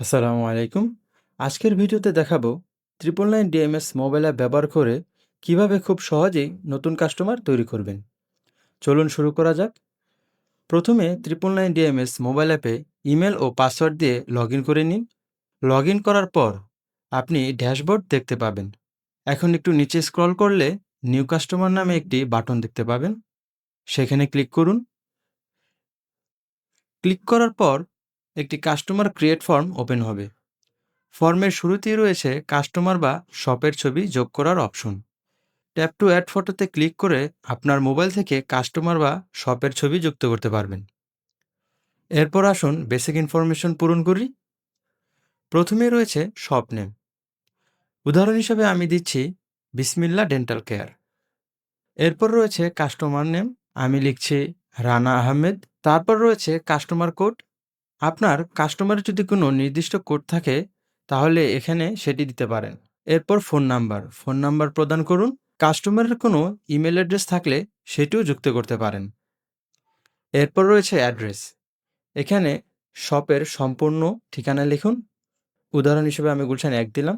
আসসালামু আলাইকুম। আজকের ভিডিওতে দেখাবো 999 ডিএমএস মোবাইল অ্যাপ ব্যবহার করে কিভাবে খুব সহজেই নতুন কাস্টমার তৈরি করবেন। চলুন শুরু করা যাক। প্রথমে 999 ডিএমএস মোবাইল অ্যাপে ইমেল ও পাসওয়ার্ড দিয়ে লগ ইন করে নিন। লগ ইন করার পর আপনি ড্যাশবোর্ড দেখতে পাবেন। এখন একটু নিচে স্ক্রল করলে নিউ কাস্টমার নামে একটি বাটন দেখতে পাবেন। সেখানে ক্লিক করুন। ক্লিক করার পর একটি কাস্টমার ক্রিয়েট ফর্ম ওপেন হবে। ফর্মের শুরুতেই রয়েছে কাস্টমার বা শপের ছবি যোগ করার অপশন। ট্যাপ টু অ্যাড ফটোতে ক্লিক করে আপনার মোবাইল থেকে কাস্টমার বা শপের ছবি যুক্ত করতে পারবেন। এরপর আসুন বেসিক ইনফরমেশন পূরণ করি। প্রথমেই রয়েছে শপ নেম। উদাহরণ হিসেবে আমি দিচ্ছি বিসমিল্লা ডেন্টাল কেয়ার। এরপর রয়েছে কাস্টমার নেম, আমি লিখছি রানা আহমেদ। তারপর রয়েছে কাস্টমার কোড। আপনার কাস্টমারের যদি কোনো নির্দিষ্ট কোড থাকে তাহলে এখানে সেটি দিতে পারেন। এরপর ফোন নাম্বার প্রদান করুন। কাস্টমারের কোনো ইমেল অ্যাড্রেস থাকলে সেটিও যুক্ত করতে পারেন। এরপর রয়েছে অ্যাড্রেস। এখানে শপের সম্পূর্ণ ঠিকানা লিখুন। উদাহরণ হিসেবে আমি গুলশান 1 দিলাম।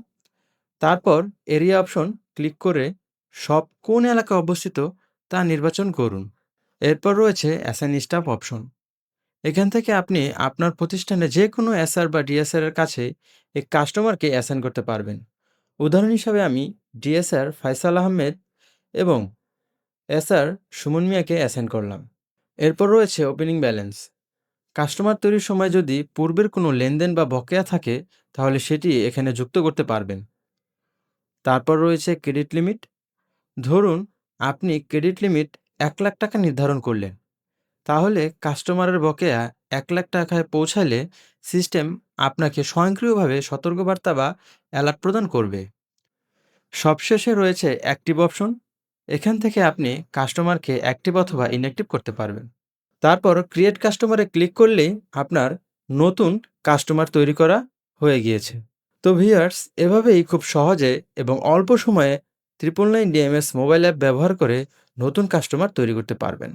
তারপর এরিয়া অপশন ক্লিক করে শপ কোন এলাকায় অবস্থিত তা নির্বাচন করুন। এরপর রয়েছে অ্যাসাইন স্টাফ অপশন। এখান থেকে আপনি আপনার প্রতিষ্ঠানে যে কোনো এসআর বা ডিএসআর এর কাছে এই কাস্টমারকে অ্যাসাইন করতে পারবেন। উদাহরণ হিসাবে আমি ডিএসআর ফায়সাল আহমেদ এবং এসআর সুমন মিয়াকে অ্যাসাইন করলাম। এরপর রয়েছে ওপেনিং ব্যালেন্স। কাস্টমার তৈরির সময় যদি পূর্বের কোনো লেনদেন বা বকেয়া থাকে তাহলে সেটি এখানে যুক্ত করতে পারবেন। তারপর রয়েছে ক্রেডিট লিমিট। ধরুন আপনি ক্রেডিট লিমিট 1 লাখ টাকা নির্ধারণ করলেন। তাহলে কাস্টমারের বকেয়া 1 লাখ টাকায় পৌঁছালে সিস্টেম আপনাকে স্বয়ংক্রিয়ভাবে সতর্কবার্তা বা অ্যালার্ট প্রদান করবে। সবশেষে রয়েছে অ্যাক্টিভ অপশন। এখান থেকে আপনি কাস্টমারকে অ্যাক্টিভ অথবা ইনঅ্যাক্টিভ করতে পারবেন। তারপর ক্রিয়েট কাস্টমারে ক্লিক করলেই আপনার নতুন কাস্টমার তৈরি করা হয়ে গিয়েছে। তো ভিউয়ার্স, এভাবেই খুব সহজে এবং অল্প সময়ে 999 ডিএমএস মোবাইল অ্যাপ ব্যবহার করে নতুন কাস্টমার তৈরি করতে পারবেন।